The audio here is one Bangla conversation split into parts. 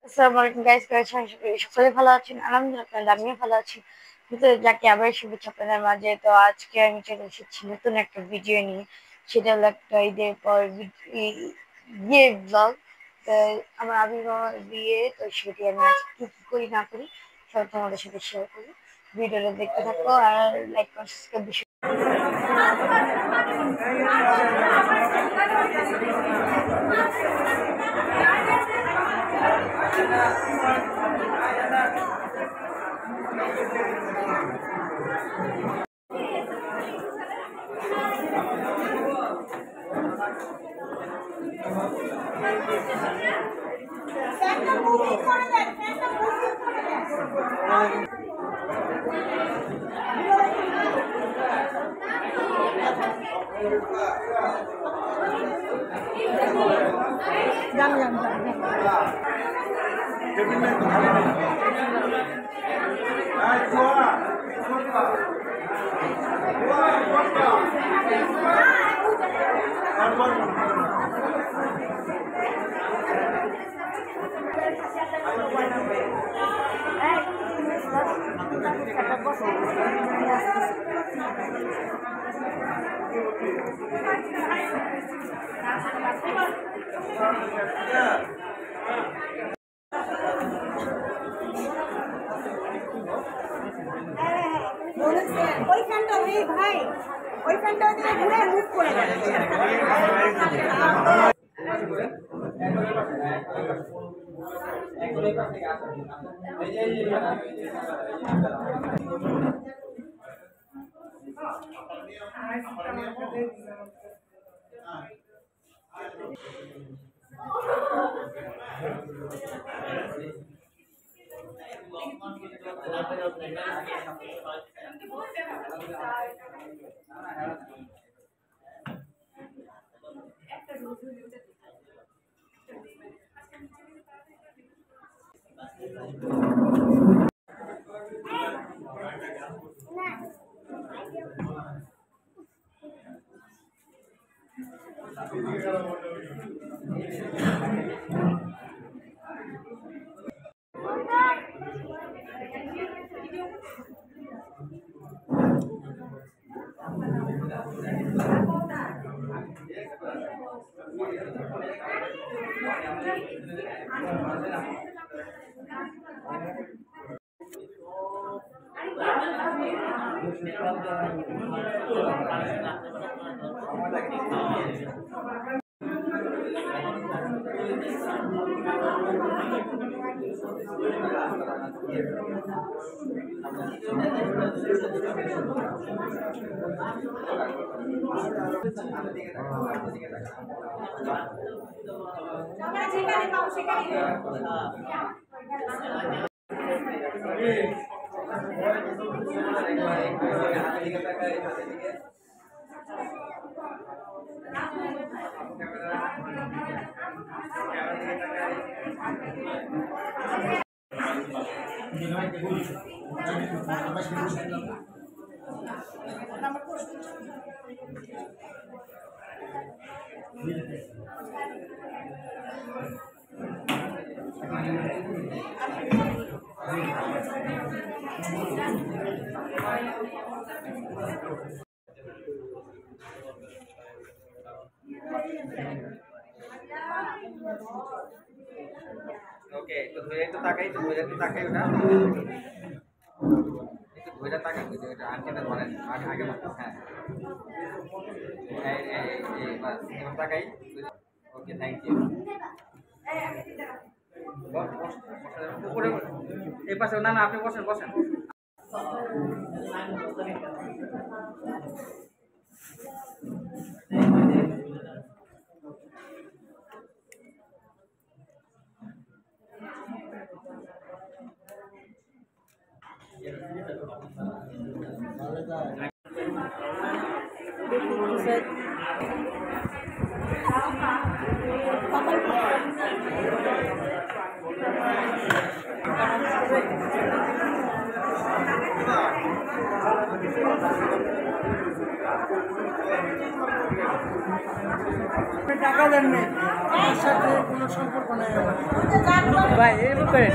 আসসালামু আলাইকুম গাইস, কেমন আছেন? সকলে ভালো আছেন? আলহামদুলিল্লাহ, আমিও ভালো আছি। কিন্তু যাকে আবার শুভেচ্ছা আপনাদের মাঝে। তো আজকে আমি চলে এসেছি নতুন একটা ভিডিও নিয়ে। সেটা হলো একটা ঈদের পর বিয়ের ব্লগ। তো আমার আবির বিয়ে, তো সেটি আমি আজকে কি কি করি না করি সব তোমাদের সাথে শেয়ার করি। ভিডিওটা দেখতে থাকো আর লাইক সাবস্ক্রাইব বেশি। ওই ফ্যানটা নেই ভাই, ওই ফ্যানটা ঘুরে মুভ করে ওকে, তো ধরে একটু তাকাই, তো ধরে একটু তাকাই ওটা একটু ধরে তাকাই, বুঝে ওটা আনকেটা ধরেন আগে আগে মতো। হ্যাঁ, বাস এবার তাকাই। ওকে, থ্যাংক ইউ। উপরে এই পাশে, না না আপনি বসেন বসেন। টাকা দেন নেই, আমার সাথে কোনো সম্পর্ক নেই আমার। ভাই এই ব্যাপারে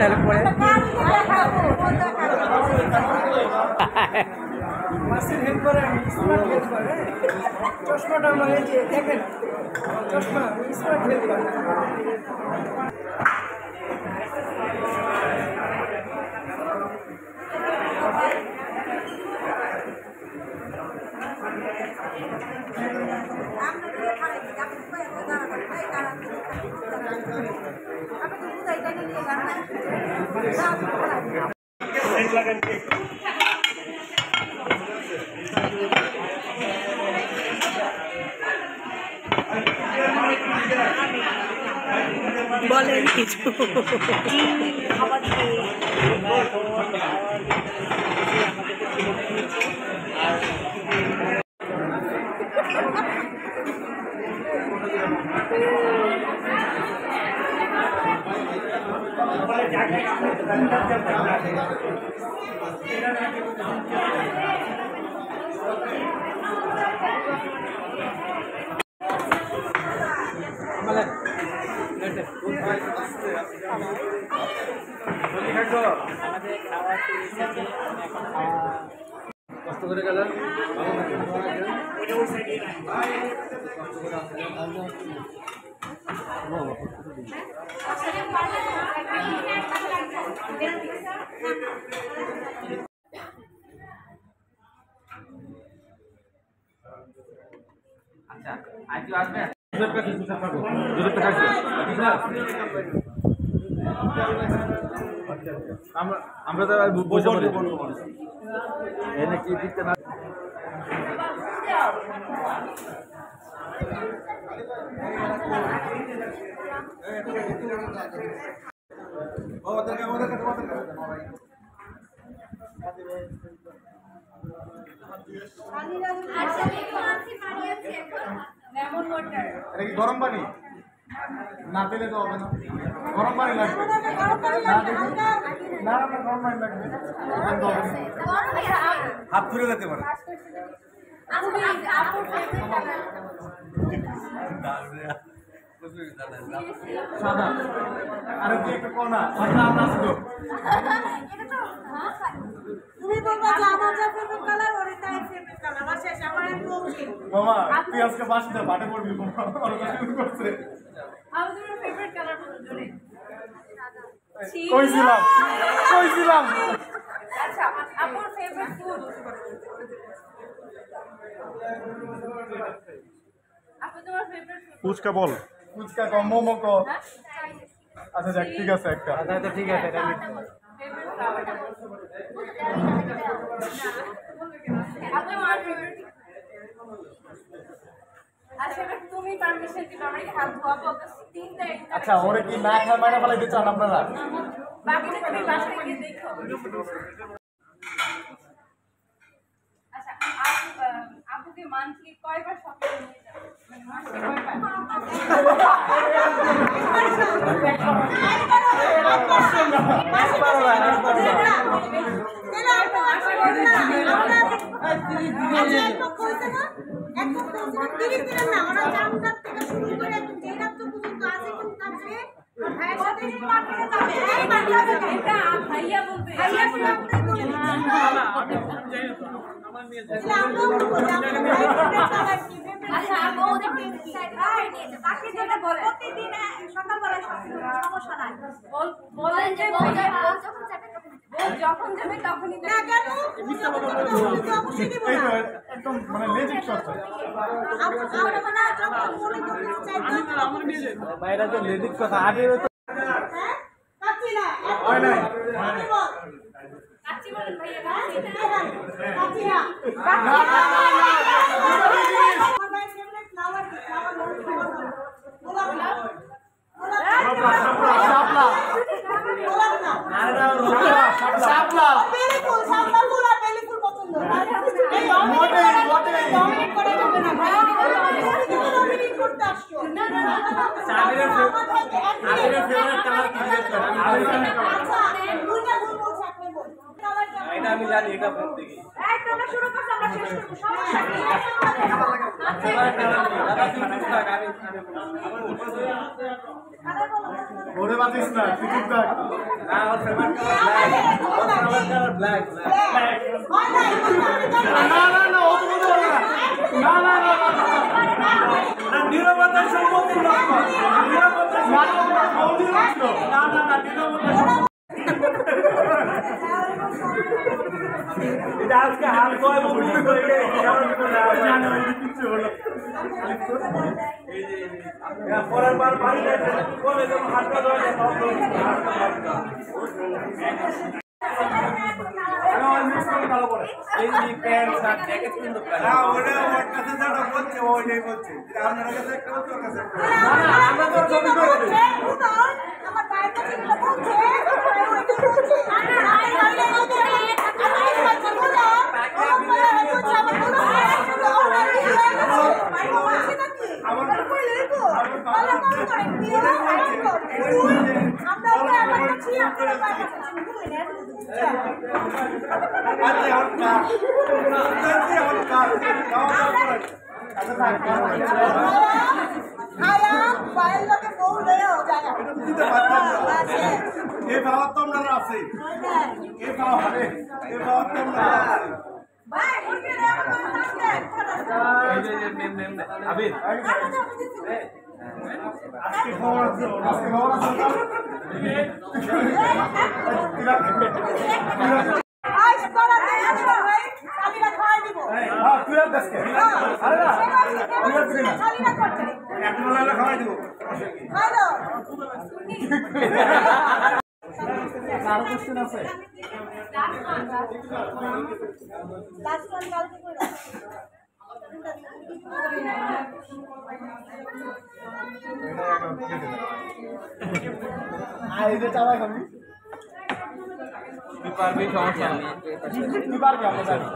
হেল্প করে মাসির হেল্প করে, স্মার্ট হেল্প করে। চশমাটা আমার এই যে দেখেন, চশমা স্মার্ট হেল্প করে। বলেন কিছু আমাদের খাওয়া শেষ আছে, এখন খাওয়া কষ্ট করে গেলেন আচ্ছা আজও আসবে আমরা তো বসে এনে কি দিতে না গরম পানি না পেলে তো হবে না, গরম পানি লাগবে না, গরম পানি লাগবে, হাত তুলে যেতে পারে। সাদা আরে কি একটা কোনা সাদা আমরা আসবো তুমি বলবা যে আমার যা ফেভারিট কালার ওর তাই ফেভারিট কালার আমার শেষ আমার একটু ওকে মামা তুই আজকে বাসিতে বাটে পড়বি মামা ওর কাছে শুরু করছে আমার তোমার ফেভারিট কালার বলো জোরে কইছিলাম আচ্ছা আমার ফেভারিট ফুড আপু তোমার ফেভারিট ফুড ফুচকা বল, ফুচকা কম, মোমো কো। আচ্ছা যাক ঠিক আছে একটা, আচ্ছা ঠিক আছে এটা ফেভারিট ফ্লাওয়ার আপু আমার ফেভারিট আচ্ছা এবার তুমি পারমিশন দিবা আমরা কি হাত ধোয়াবো তিনটা আচ্ছা ওরে কি না খায় মাইনা ফেলাইতে চান আপনারা? বাকিটা তুমি বাসায় গিয়ে দেখো আচ্ছা আপুকে মান্থলি কয়বার শপিং নিয়ে যাবে মানে মাসে ভাইয়া বলবে আচ্ছা আপু ওদের বাকি যেটা বলে প্রতিদিন সকালবেলায় সমস্যা নাই বলেন যে যখন যাবে তখনই না কেন অবশ্যই দিব না একদম মানে লেজিক শট আমরা মানে যখন বলে দিতে চাই আমার নিয়ে যাই বাইরে তো লেজিক কথা আগে তো হ্যাঁ কাচ্চি না হয় নাই কাচ্চি বলেন ভাইয়া কাচ্চি না আমি জানি এটা ভোট দেখি এই তোমরা শুরু করছো আমরা শেষ করব সমস্যা কি ওরে বাতিস না তুই চুপ থাক না ওর ফেভারিট কালার ব্ল্যাক না না না ও তো বলবে না না না না নিরবতা সম্পত্তি লক্ষ্য নিরবতা না না না নিরবতা এটা আজকে হাল কয় বন্ধু করে জানো কিছু হলো এই যে পরের বার বাড়ি যাচ্ছে বলে তো হাতটা ধরে এই প্যান্ট শার্ট জ্যাকেট কিন্তু না ওটা ওর কাছে যেটা বলছে ওইটাই বলছে আপনার কাছে একটা ওর কাছে না না আমরা তো ছবি করে দিই আমার বাইরে থেকে বলছে ওইটাই বলছে আজকে খবর আছে তুই আর দেশকে আরে না তুই আর দিবি না এক মলালা খাওয়াই দিব আর কোশ্চেন আছে আইদে চালাই খাবি তুই পারবি সমস্যা নেই তুই পারবি আমরা জানি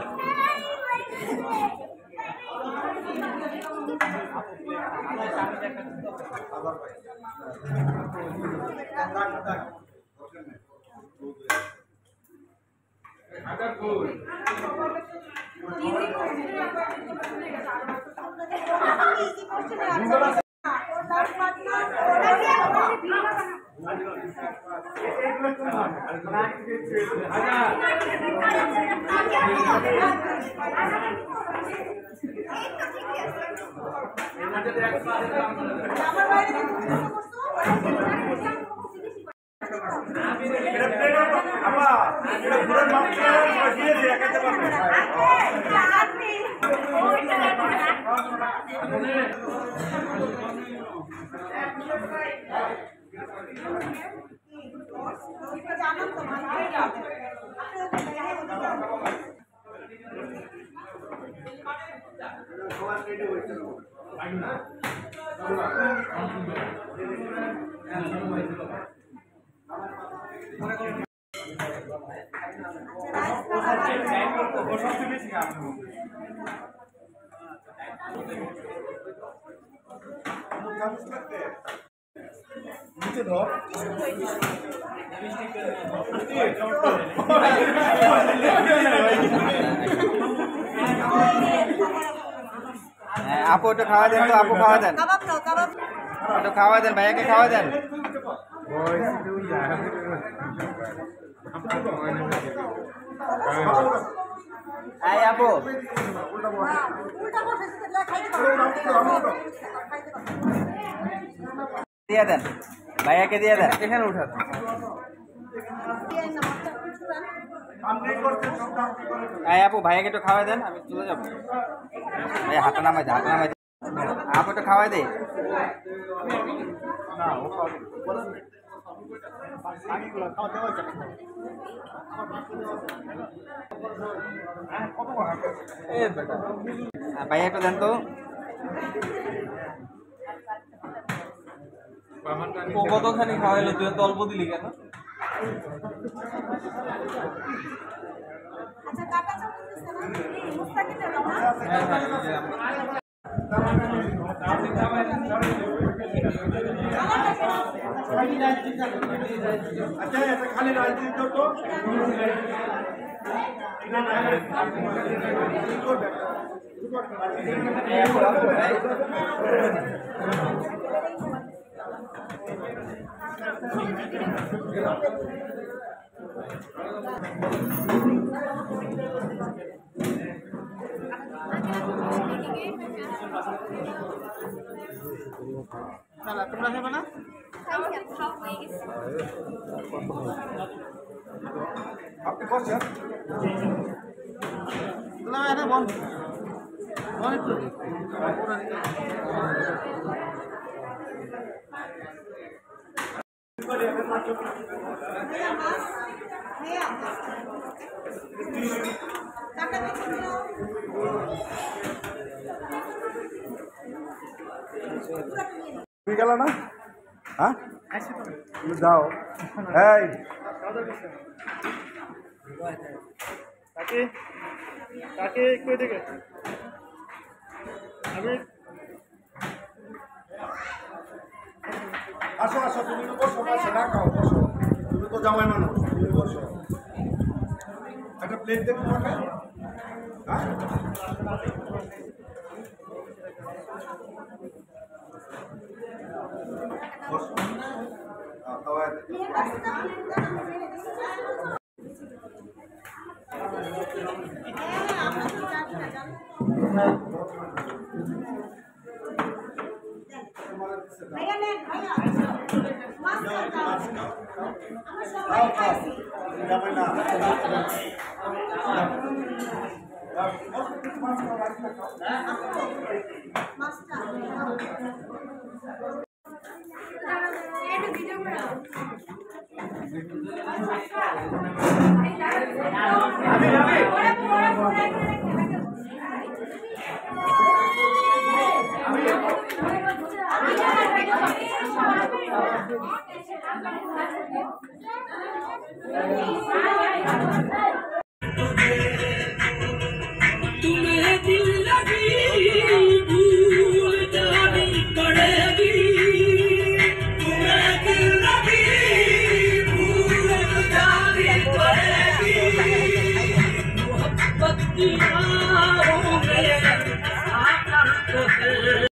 নিচে ধর আপু একটু খাওয়া দেন তো আপু খাওয়া দেন একটু খাওয়া দেন ভাইয়াকে খাওয়া দেন এই আপু দিয়ে দেন ভাইয়াকে দিয়ে দেন এখানে উঠা এই আপু ভাইয়াকে একটু খাওয়া দেন আমি চলে যাবো ভাই হাতে নামাই দে আপু একটু খাওয়াই দে ভাইয়া একটু দেন তো কতখানি খাওয়াইলো তুই তো অল্প দিলি কেন আচ্ছা এটা খালি রাজনীতি তো তোমরা খাবে না? আপনি বসছেন বন্ধ একটু তুমি গেল না? হ্যাঁ তুমি যাও। এই কাকে কাকে কই থেকে আমি আসো আসো, তুমি তো বসো, বসো না খাও, বসো। তুমি তো জামাই মানুষ, তুমি বসো। একটা প্লেট দেখো তোমাকে। হ্যাঁ বসো। খাওয়াই ভাইয়া নেন ভাইয়া মাছ খাও আমরা সবাই খাইছি জামাই না মাছটা আমি